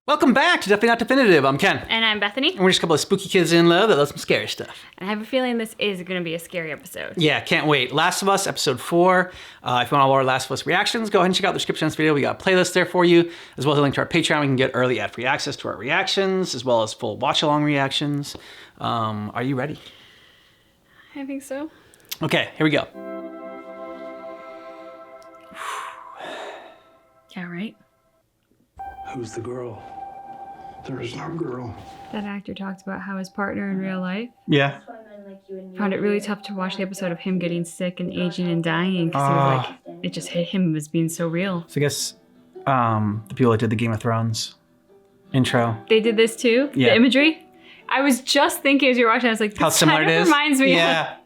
Welcome back to Definitely Not Definitive. I'm Ken. And I'm Bethany. And we're just a couple of spooky kids in love that love some scary stuff. And I have a feeling this is going to be a scary episode. Yeah, can't wait. Last of Us, episode 4. If you want all our Last of Us reactions, go ahead and check out the description of this video. We got a playlist there for you, as well as a link to our Patreon. We can get early ad-free access to our reactions, as well as full watch-along reactions. Are you ready? I think so. Okay, here we go. Yeah, right? Who's the girl? There is no girl. That actor talked about how his partner in real life Yeah. found it really tough to watch the episode of him getting sick and aging and dying because he was like, it just hit him as being so real. So I guess the people that did the Game of Thrones intro. They did this too? Yeah. The imagery? I was just thinking as you were watching, I was like, this How similar kind it of is? reminds me Yeah.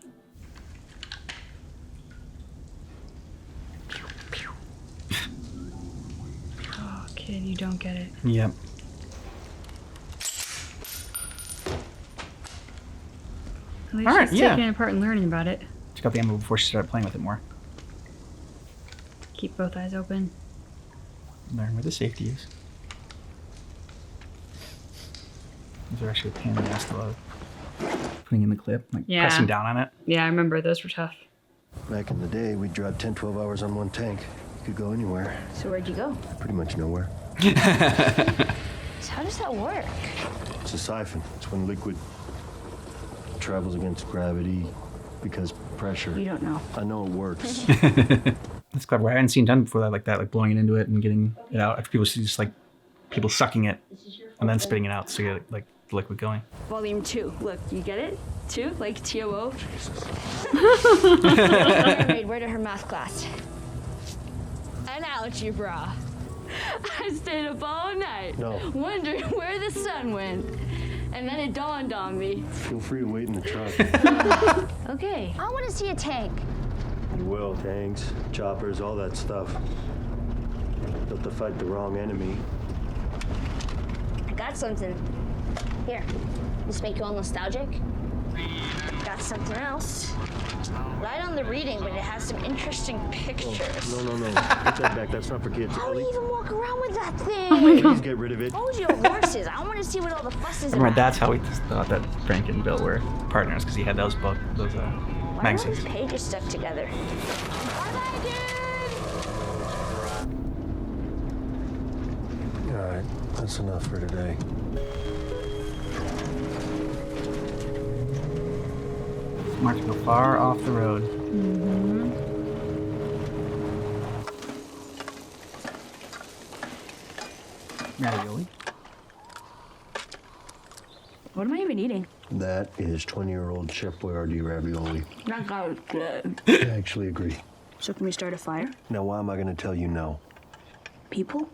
Oh, kid, you don't get it. Yep. At least All right, she's yeah. taking it apart and learning about it. Check out the ammo before she started playing with it more. Keep both eyes open. Learn where the safety is. These are actually a pain in the ass to load. Putting in the clip, like Yeah. pressing down on it. Yeah, I remember those were tough. Back in the day, we'd drive 10, 12 hours on one tank. You could go anywhere. So where'd you go? Pretty much nowhere. So how does that work? It's a siphon. It's when liquid travels against gravity because pressure. You don't know. I know it works. That's clever. I hadn't seen done before like that, like blowing it into it and getting it out. After people see just like people sucking it and then spitting it out to get like the liquid going. Volume 2. Look, you get it? 2? Like T-O-O? Mermaid, where to her math class? An algebra. I stayed up all night. No. Wondering where the sun went. And then it dawned on me. Feel free to wait in the truck. Okay. I want to see a tank. You will. Tanks, choppers, all that stuff. Built to fight the wrong enemy. I got something. Here. This make you all nostalgic? Got something else. Light on the reading, but it has some interesting pictures. No. Put that back. That's not for kids. How do you even walk around with that thing? Please get rid of it. Told you horses. I want to see what all the fuss is Remember, about. that's how we thought that Frank and Bill were partners, because he had those Why are all magazines. these pages stuck together? All right. That's enough for today. Smart to go far off the road. Ravioli. What am I even eating? That is 20-year-old Chef Boyardee ravioli. That got good. I actually agree. So can we start a fire? Now, why am I going to tell you no? People?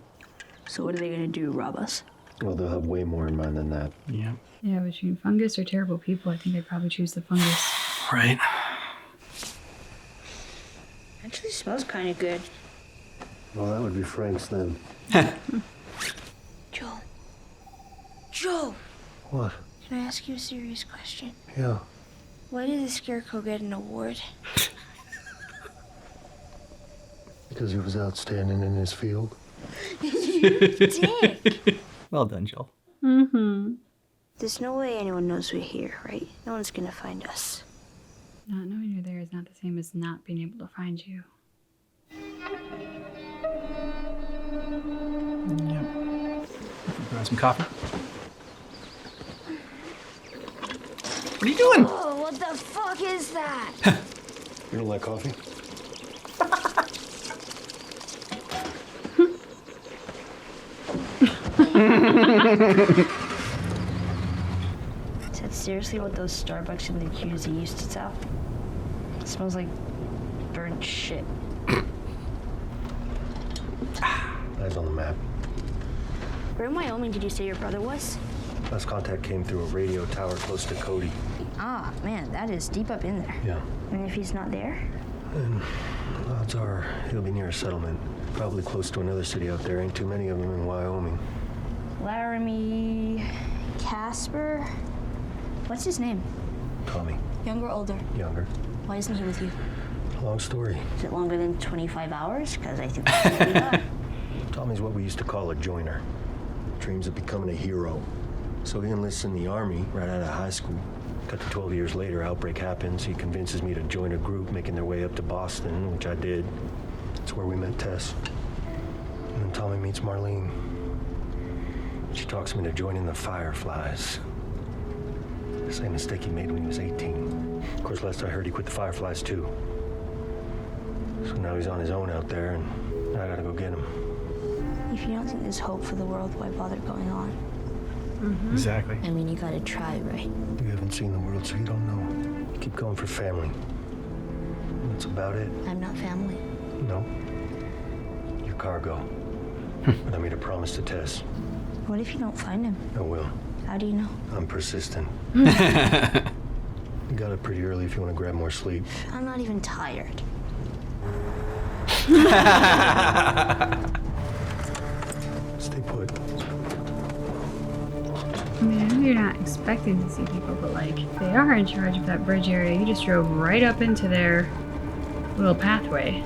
So what are they gonna do, rob us? Well, they'll have way more in mind than that. Yeah. Yeah, between fungus or terrible people, I think I'd probably choose the fungus. Right. Actually smells kind of good. Well, that would be Frank's then. Joe. Joe, What? can I ask you a serious question? Yeah. Why did the Scarecrow get an award? Because he was outstanding in his field. Dick! Well done, Joel. There's no way anyone knows we're here, right? No one's gonna find us. Not knowing you're there is not the same as not being able to find you. Yep. Grab some coffee. What are you doing? Oh, what the fuck is that? You don't like coffee? Is that seriously what those Starbucks in the QZ used to sell? It smells like burnt shit. Eyes on the map. Where in Wyoming did you say your brother was? Last contact came through a radio tower close to Cody. Ah, man, that is deep up in there. Yeah. And if he's not there? Odds are he'll be near a settlement. Probably close to another city out there. Ain't too many of them in Wyoming. Laramie... Casper? What's his name? Tommy, Younger or older? younger. Why isn't he with you? Long story. Is it longer than 25 hours? Because I think that's what we got. Tommy's what we used to call a joiner. dreams of becoming a hero. So he enlists in the army right out of high school. Cut to 12 years later, outbreak happens. He convinces me to join a group making their way up to Boston, which I did. That's where we met Tess. And then Tommy meets Marlene. She talks me to joining the Fireflies. Same mistake he made when he was 18. Of course, last I heard, he quit the Fireflies too. So now he's on his own out there, and I gotta go get him. If you don't think there's hope for the world, why bother going on? Exactly. I mean, you gotta try, right? You haven't seen the world, so you don't know. You keep going for family. That's about it. I'm not family. No. You're cargo. But I made a promise to Tess. What if you don't find him? I will. How do you know? I'm persistent. You got up pretty early if you want to grab more sleep. I'm not even tired. Stay put. I mean, I know you're not expecting to see people, but like, they are in charge of that bridge area. You just drove right up into their little pathway.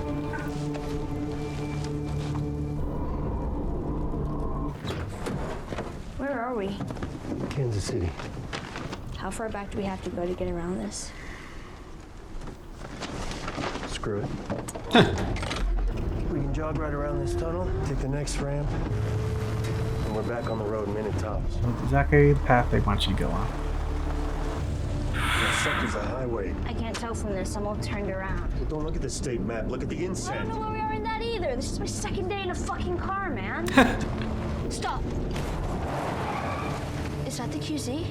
Where are we? Kansas City. How far back do we have to go to get around this? Screw it. We can jog right around this tunnel, take the next ramp, and we're back on the road minute tops. Exactly the path they want you to go on. That sucker's a highway. I can't tell from this. I'm all turned around. Well, don't look at the state map. Look at the I don't insect. know where we are in that either. This is my second day in a fucking car, man. Stop. Is that the QZ?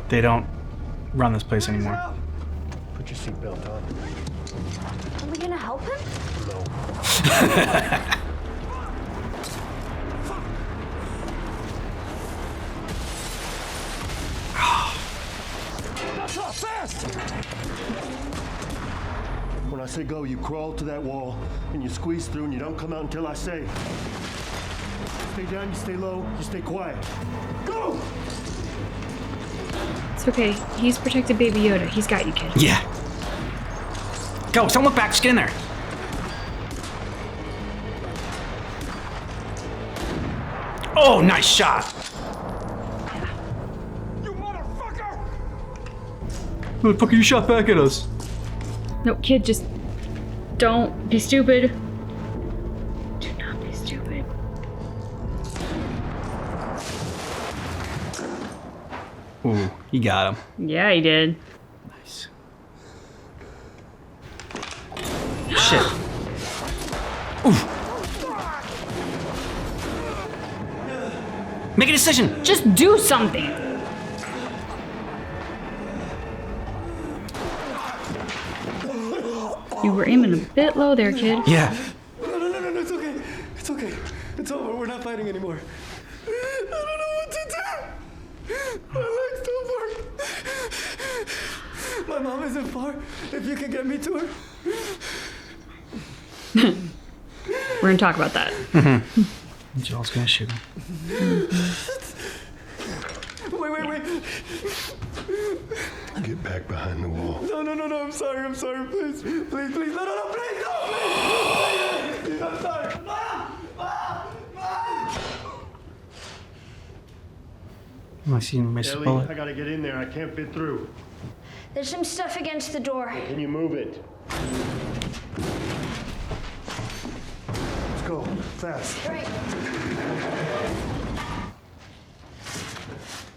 They don't run this place anymore. Put your seatbelt on. Are we gonna help him? No. That's not fast! When I say go, you crawl to that wall and you squeeze through and you don't come out until I say. Stay down, you stay low, you stay quiet. Go! It's okay. He's protected Baby Yoda. He's got you, kid. Yeah. Go, someone look back, just get in there. Oh, nice shot. You motherfucker! Motherfucker, you shot back at us. No, kid, just don't be stupid. Do not be stupid. Ooh, you got him. Yeah, he did. Nice. Shit. Oof. Make a decision. Just do something. You were aiming a bit low there, kid. Yeah. No, it's okay. It's okay. It's over. We're not fighting anymore. I don't know what to do. My legs don't work. My mom isn't far. If you can get me to her. We're gonna talk about that. Joel's gonna shoot him. Wait. Get back behind the wall. No. I'm sorry. Please. No, please. Please, I'm sorry. I see him miss a Ellie, bullet. I gotta get in there. I can't fit through. There's some stuff against the door. Can you move it? Let's go. Fast. Right.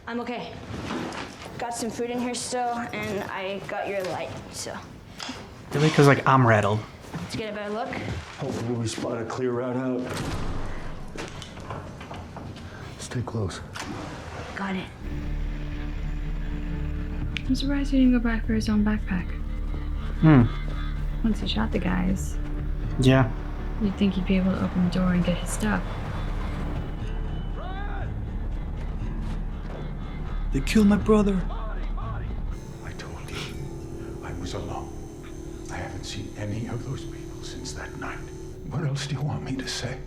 I'm okay. Got some food in here still, and I got your light, so Really? Because, like, I'm rattled. let's get a better look. Hopefully we spot a clear route out. Stay close. Got it. I'm surprised he didn't go back for his own backpack. Once he shot the guys, Yeah. you'd think he'd be able to open the door and get his stuff. They killed my brother. I told you, I was alone. I haven't seen any of those people since that night. What else do you want me to say?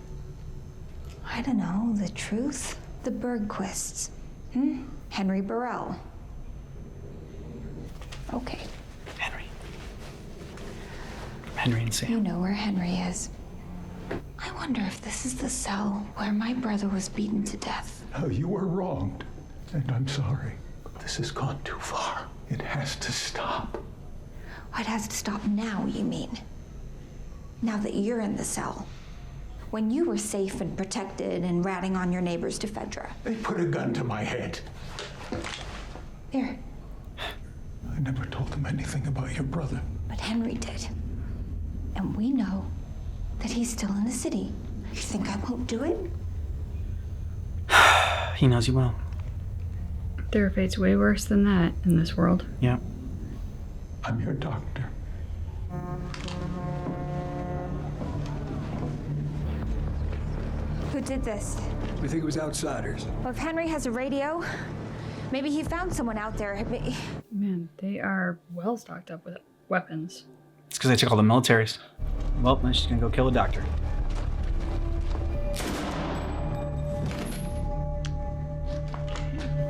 I don't know, the truth? The Bergquists. Henry Burrell. Okay, Henry and you Sam. know where Henry is. I wonder if this is the cell where my brother was beaten to death. No, you were wronged, and I'm sorry. But this has gone too far. It has to stop. Oh, it has to stop now, you mean? Now that you're in the cell. When you were safe and protected and ratting on your neighbors to Fedra. They put a gun to my head. Here, I never told them anything about your brother. but Henry did. And we know that he's still in the city. You think I won't do it? He knows you well. Their fate's way worse than that in this world. Yeah. I'm your doctor. Who did this? We think it was outsiders. Well, if Henry has a radio, maybe he found someone out there. Man, they are well stocked up with weapons. It's because they took all the militaries. Well, then she's gonna go kill the doctor.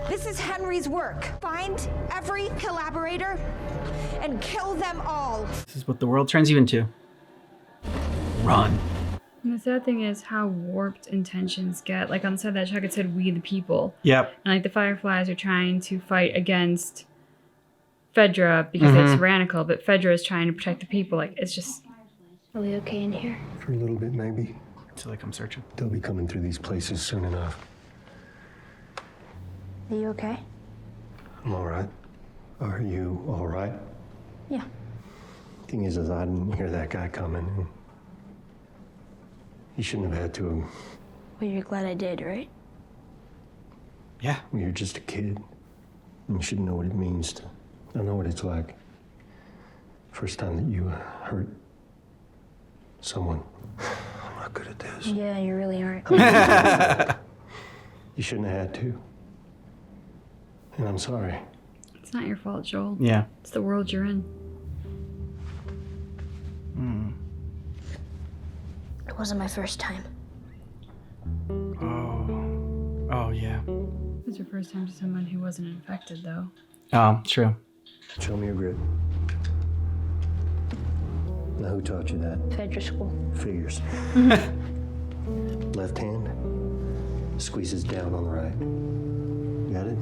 This is Henry's work. Find every collaborator and kill them all. This is what the world turns you into. Run. And the sad thing is how warped intentions get. Like on the side of that truck, it said "We the People." Yep. And like the Fireflies are trying to fight against Fedra because they're tyrannical, but Fedra is trying to protect the people. Like it's just. Are we okay in here? For a little bit, maybe. Until they come searching. They'll be coming through these places soon enough. Are you okay? I'm all right. Are you all right? Yeah. Thing is I didn't hear that guy coming. He shouldn't have had to. Well, you're glad I did, right? Yeah. Well, you're just a kid. You should know what it means to. I know what it's like. First time that you hurt someone. I'm not good at this. Yeah, you really aren't. You shouldn't have had to. And I'm sorry. It's not your fault, Joel. Yeah. It's the world you're in. It wasn't my first time. Oh. Oh, yeah. It was your first time to someone who wasn't infected, though. Oh, true. Show me your grip. Now, who taught you that? Fedra school. Figures. Left hand squeezes down on the right. Got it?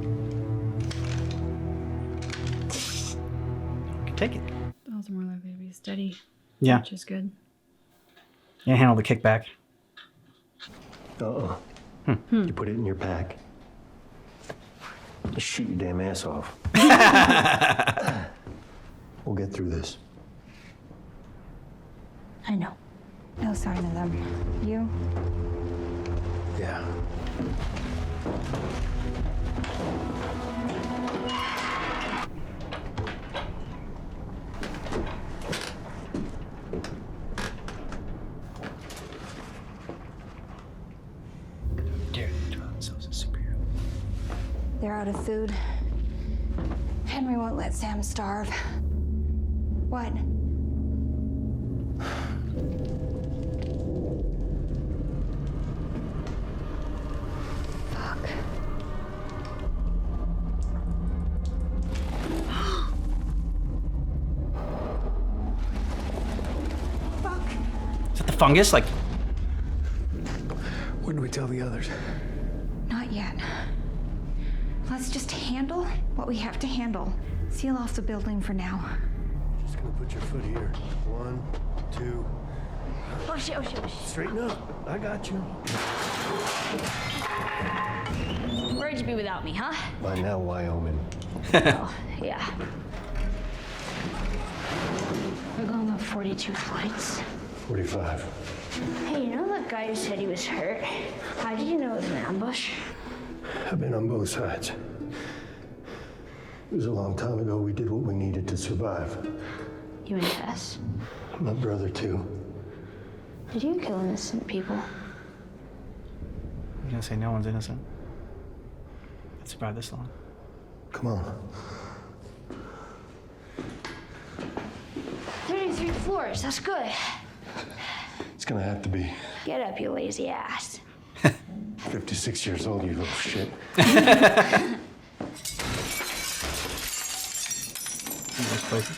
You can take it. Also more likely to be steady, Yeah. which is good. Yeah, handle the kickback. Uh-uh. You put it in your pack. Just shoot your damn ass off. We'll get through this. I know. No sign of them. You? Yeah. Dare to draw themselves as superhero. They're out of food. Henry won't let Sam starve. What? Fuck. Fuck. Is that the fungus? Like, When do we tell the others? Not yet. Let's just handle what we have to handle. Seal off the building for now. Just gonna put your foot here. 1, 2. Oh shit, oh shit, oh shit. Straighten up. I got you. Where'd you be without me, huh? By now, Wyoming. Oh, yeah. We're going up 42 flights. 45. Hey, you know that guy who said he was hurt? How did you know it was an ambush? I've been on both sides. It was a long time ago. We did what we needed to survive. You and Tess. My brother, too. Did you kill innocent people? I'm gonna say no one's innocent. That survived this long. Come on. 33 floors, that's good. It's gonna have to be. Get up, you lazy ass. 56 years old, you little shit. In those places.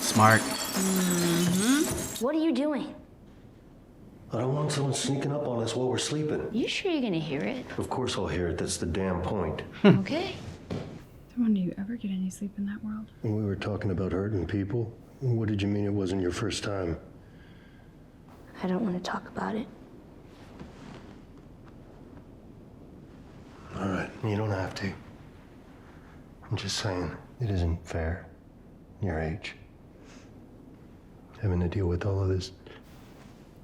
Smart. What are you doing? I don't want someone sneaking up on us while we're sleeping. You sure you're gonna hear it? Of course I'll hear it. That's the damn point. Okay. So when do you ever get any sleep in that world? When we were talking about hurting people, what did you mean it wasn't your first time? I don't want to talk about it. All right, you don't have to. I'm just saying, it isn't fair. Your age. Having to deal with all of this.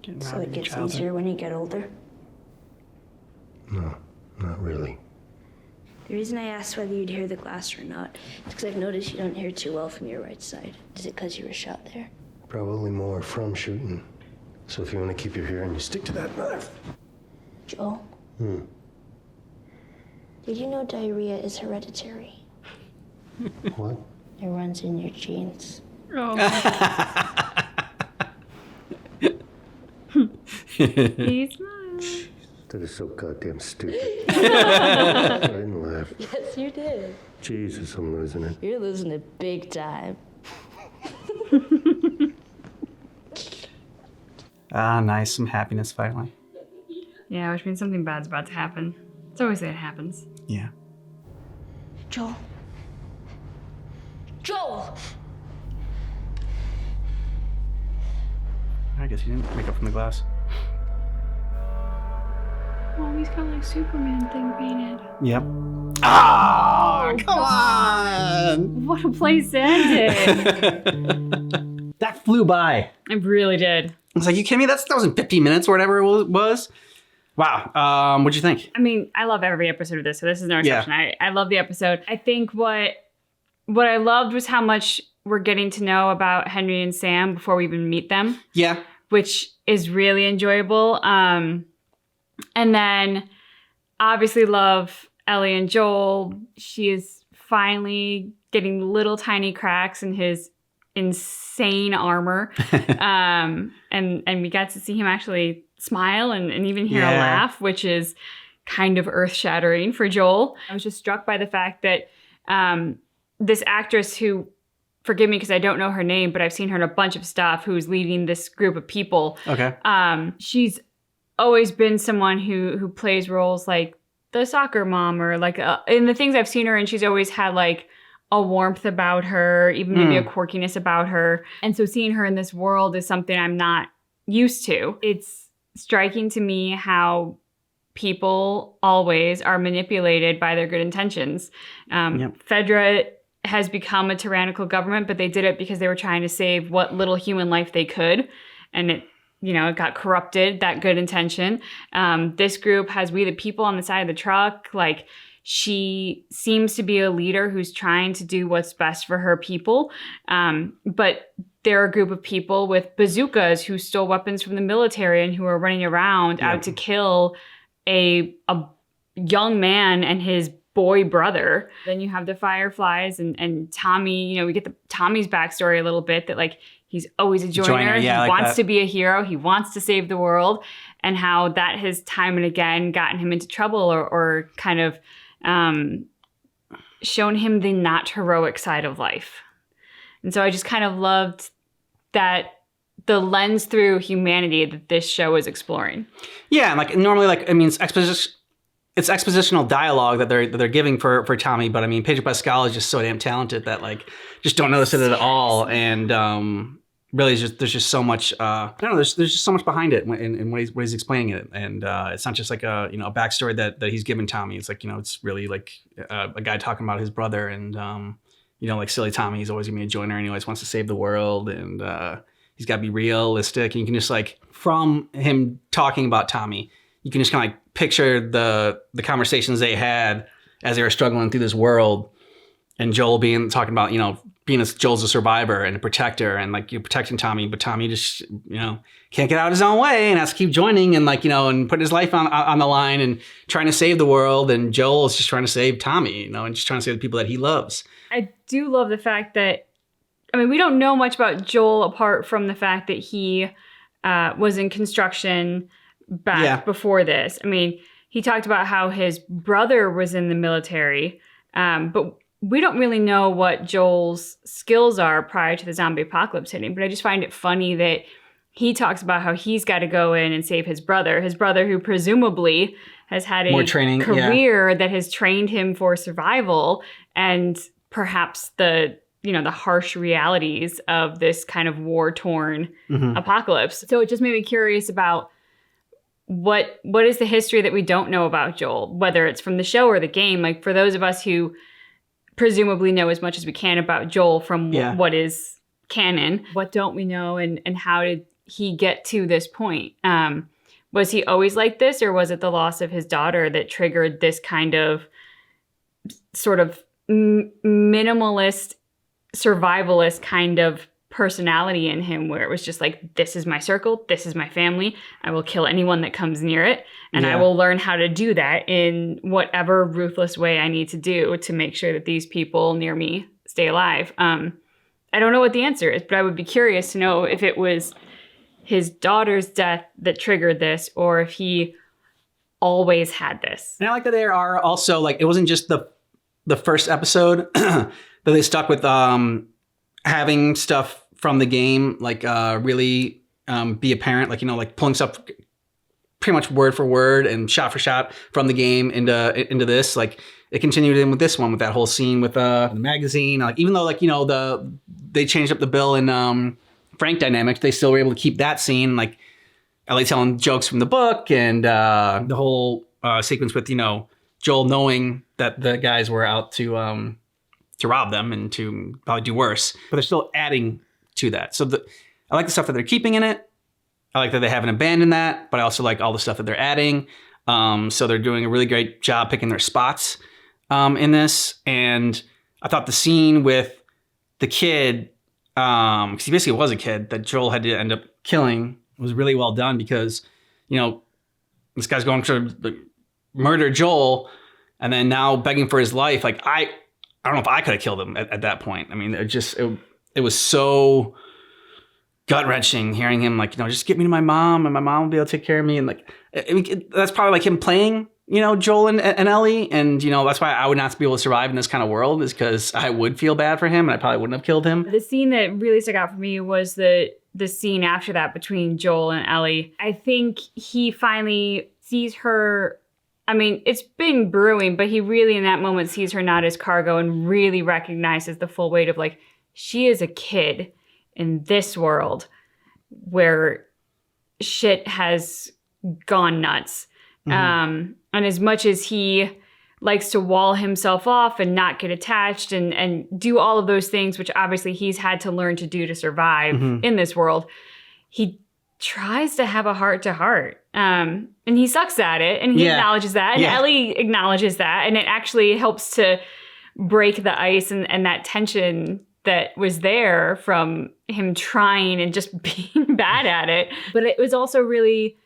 Getting So out it of your gets childhood. easier when you get older. No, not really. The reason I asked whether you'd hear the glass or not is because I've noticed you don't hear too well from your right side. Is it because you were shot there? Probably more from shooting. So if you want to keep your hearing, you stick to that knife. Joel? Did you know diarrhea is hereditary? What? It runs in your genes. Oh. He's smiles. That is so goddamn stupid. I didn't laugh. Yes, you did. Jesus, I'm losing it. You're losing it big time. Ah, nice. Some happiness finally. Yeah, which means something bad's about to happen. It's always that it happens. Yeah. Joel. Joel! I guess he didn't wake up from the glass. Oh, he's got like Superman thing painted. Yep. Ah, come on! What a place to end it. That flew by. It really did. I was like, you kidding me? That was in 15 minutes or whatever it was. Wow. What'd you think? I mean, I love every episode of this, so this is no exception. Yeah. I love the episode. I think what I loved was how much we're getting to know about Henry and Sam before we even meet them. Yeah. Which is really enjoyable. And then obviously love Ellie and Joel. She is finally getting little tiny cracks in his insane armor. And we got to see him actually smile and even hear a laugh, which is kind of earth-shattering for Joel. I was just struck by the fact that this actress who, forgive me because I don't know her name, but I've seen her in a bunch of stuff, who's leading this group of people. Okay. She's always been someone who plays roles like the soccer mom, or like in the things I've seen her in, she's always had like a warmth about her, even maybe a quirkiness about her. And so seeing her in this world is something I'm not used to. It's striking to me how people always are manipulated by their good intentions. Fedra has become a tyrannical government, but they did it because they were trying to save what little human life they could. And it got corrupted, that good intention. This group has We the People on the side of the truck. Like, she seems to be a leader who's trying to do what's best for her people. But they're a group of people with bazookas who stole weapons from the military and who are running around out to kill a young man and his boy brother. Then you have the Fireflies and Tommy. We get Tommy's backstory a little bit, that like he's always a joiner. He wants to be a hero. He wants to save the world, and how that has time and again gotten him into trouble or kind of shown him the not heroic side of life. And so I just kind of loved that the lens through humanity that this show is exploring. Yeah, and like normally, like, I mean, it's expositional dialogue that they're giving for Tommy, but I mean, Pedro Pascal is just so damn talented that like just don't notice it at all, and really there's just so much. I don't know. There's just so much behind it in what he's explaining it, and it's not just like a backstory that he's given Tommy. It's like it's really like a guy talking about his brother, and like silly Tommy, he's always gonna be a joiner, and he always wants to save the world, and he's got to be realistic, and you can just like from him talking about Tommy, you can just kind of like picture the conversations they had as they were struggling through this world, and Joel talking about Joel's a survivor and a protector, and like you're protecting Tommy, but Tommy just can't get out of his own way and has to keep joining and and put his life on the line and trying to save the world, and Joel is just trying to save Tommy, and just trying to save the people that he loves. I do love the fact that, I mean, we don't know much about Joel apart from the fact that he was in construction back before this. I mean, he talked about how his brother was in the military, but we don't really know what Joel's skills are prior to the zombie apocalypse hitting. But I just find it funny that he talks about how he's got to go in and save his brother who presumably has had More a training, career that has trained him for survival and perhaps the harsh realities of this kind of war-torn apocalypse. So it just made me curious about what is the history that we don't know about Joel, whether it's from the show or the game. Like, for those of us who presumably know as much as we can about Joel from what is canon, what don't we know, and how did he get to this point? Was he always like this, or was it the loss of his daughter that triggered this kind of sort of minimalist, survivalist kind of personality in him, where it was just like, this is my circle, this is my family, I will kill anyone that comes near it, and I will learn how to do that in whatever ruthless way I need to do to make sure that these people near me stay alive. I don't know what the answer is, but I would be curious to know if it was his daughter's death that triggered this, or if he always had this. And I like that there are also, like, it wasn't just the first episode that they stuck with having stuff from the game, like really be apparent, like, like pulling stuff pretty much word for word and shot for shot from the game into this. Like, it continued in with this one, with that whole scene with the magazine. Like, even though, like, they changed up the Bill and Frank dynamics, they still were able to keep that scene, like Ellie telling jokes from the book, and the whole sequence with Joel knowing that the guys were out to rob them and to probably do worse, but they're still adding to that. So I like the stuff that they're keeping in it. I like that they haven't abandoned that, but I also like all the stuff that they're adding. So they're doing a really great job picking their spots in this. And I thought the scene with the kid, because he basically was a kid that Joel had to end up killing, was really well done, because, this guy's going to murder Joel and then now begging for his life. Like, I don't know if I could have killed him at that point. I mean, it was so gut-wrenching hearing him, like, just get me to my mom and my mom will be able to take care of me. And like, I mean, that's probably like him playing, Joel and Ellie. And, that's why I would not be able to survive in this kind of world, is because I would feel bad for him and I probably wouldn't have killed him. The scene that really stuck out for me was the scene after that between Joel and Ellie. I think he finally sees her. I mean, it's been brewing, but he really in that moment sees her not as cargo and really recognizes the full weight of, like, she is a kid in this world where shit has gone nuts. And as much as he likes to wall himself off and not get attached and do all of those things, which obviously he's had to learn to do to survive in this world, he tries to have a heart-to-heart. And he sucks at it, and he acknowledges that, and Ellie acknowledges that, and it actually helps to break the ice and that tension that was there from him trying and just being bad at it. But it was also really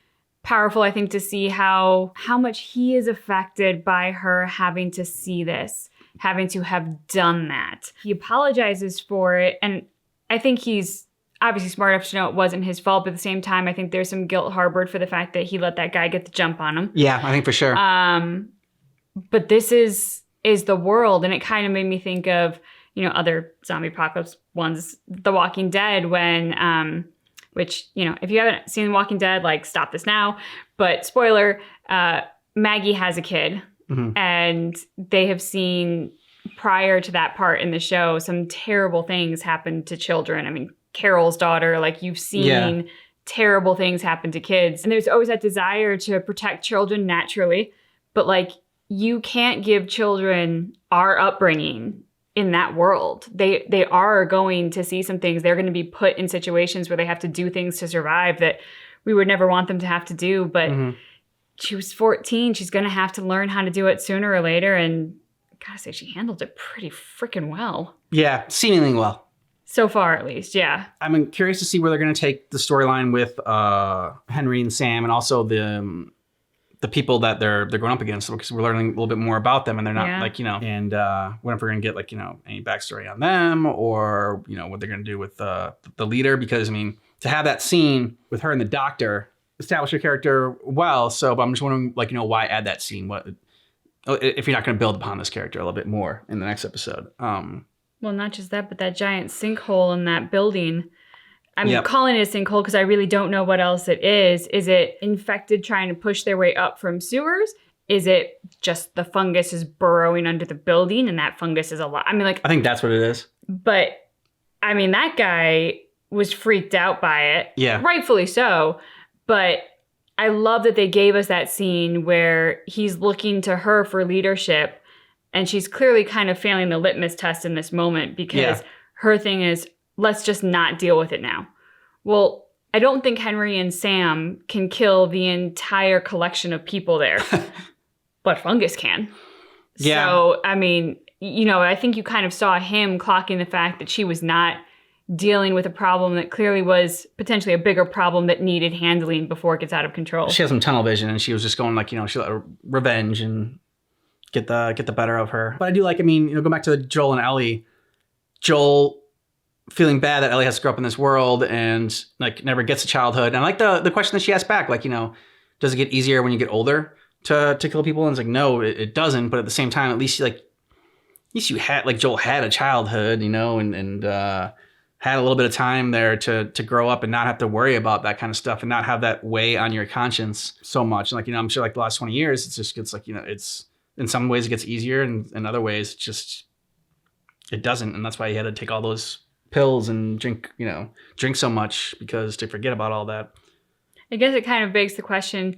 powerful, I think, to see how much he is affected by her having to see this, having to have done that. He apologizes for it, and I think he's obviously smart enough to know it wasn't his fault, but at the same time, I think there's some guilt harbored for the fact that he let that guy get the jump on him. Yeah, I think for sure. But this is the world, and it kind of made me think of, other zombie apocalypse ones, The Walking Dead, when, which, if you haven't seen The Walking Dead, like, stop this now. But spoiler, Maggie has a kid, and they have seen, prior to that part in the show, some terrible things happen to children. I mean, Carol's daughter, like, you've seen terrible things happen to kids. And there's always that desire to protect children naturally. But, like, you can't give children our upbringing in that world. They are going to see some things. They're going to be put in situations where they have to do things to survive that we would never want them to have to do. But she was 14. She's going to have to learn how to do it sooner or later. And I gotta say, she handled it pretty freaking well. Yeah, seemingly well. So far, at least, yeah. I'm curious to see where they're going to take the storyline with Henry and Sam, and also the people that they're going up against, because we're learning a little bit more about them, and they're not and what if we're going to get any backstory on them, or what they're going to do with the leader, because I mean, to have that scene with her and the doctor establish her character well. So, but I'm just wondering, why add that scene? What if you're not going to build upon this character a little bit more in the next episode? Well, not just that, but that giant sinkhole in that building. I'm calling it a sinkhole because I really don't know what else it is. Is it infected trying to push their way up from sewers? Is it just the fungus is burrowing under the building and that fungus is a lot? I mean, like, I think that's what it is. But I mean, that guy was freaked out by it. Yeah. Rightfully so. But I love that they gave us that scene where he's looking to her for leadership and she's clearly kind of failing the litmus test in this moment because her thing is, let's just not deal with it now. Well, I don't think Henry and Sam can kill the entire collection of people there, but fungus can. Yeah. So, I mean, you know, I think you kind of saw him clocking the fact that she was not dealing with a problem that clearly was potentially a bigger problem that needed handling before it gets out of control. She had some tunnel vision and she was just going like, she let revenge and get the better of her. But I do like, go back to Joel and Ellie. Joel feeling bad that Ellie has to grow up in this world and like never gets a childhood. And I like the question that she asked back, like, does it get easier when you get older to kill people? And it's like, no, it doesn't. But at the same time, at least you had, like, Joel had a childhood, and had a little bit of time there to grow up and not have to worry about that kind of stuff and not have that weigh on your conscience so much. And like, I'm sure like the last 20 years, it's just gets like, it's in some ways it gets easier and in other ways it doesn't. And that's why he had to take all those pills and drink so much because to forget about all that. I guess it kind of begs the question,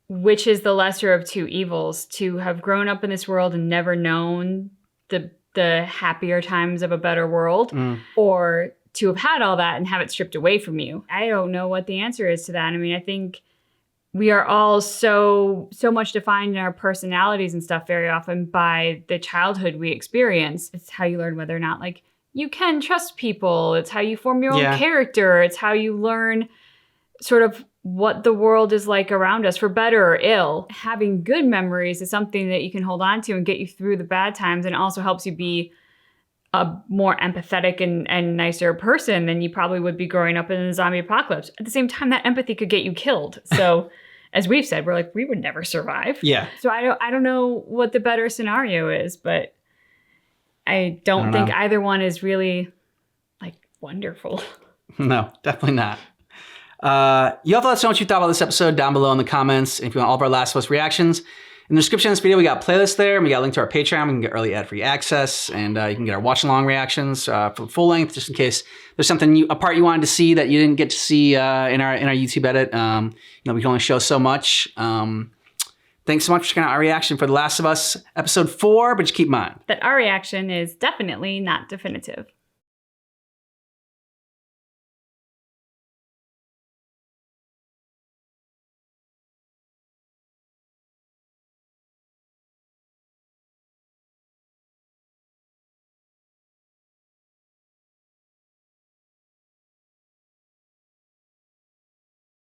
which is the lesser of two evils, to have grown up in this world and never known the happier times of a better world, or to have had all that and have it stripped away from you? I don't know what the answer is to that. I mean, I think we are all so much defined in our personalities and stuff very often by the childhood we experience. It's how you learn whether or not, like, you can trust people. It's how you form your own character. It's how you learn sort of what the world is like around us, for better or ill. Having good memories is something that you can hold on to and get you through the bad times, and it also helps you be a more empathetic and nicer person than you probably would be growing up in a zombie apocalypse. At the same time, that empathy could get you killed. So as we've said, we're like, we would never survive. Yeah. So I don't know what the better scenario is, but I don't think either one is really like wonderful. No, definitely not. You have to let us know what you thought about this episode down below in the comments. And if you want all of our Last of Us reactions, in the description of this video, we got a playlist there. And we got a link to our Patreon. We can get early ad-free access. And you can get our watch-along reactions for full length, just in case there's something, a part you wanted to see that you didn't get to see in our YouTube edit. We can only show so much. Thanks so much for checking out our reaction for The Last of Us Episode 4. But just keep in mind that our reaction is definitely not definitive.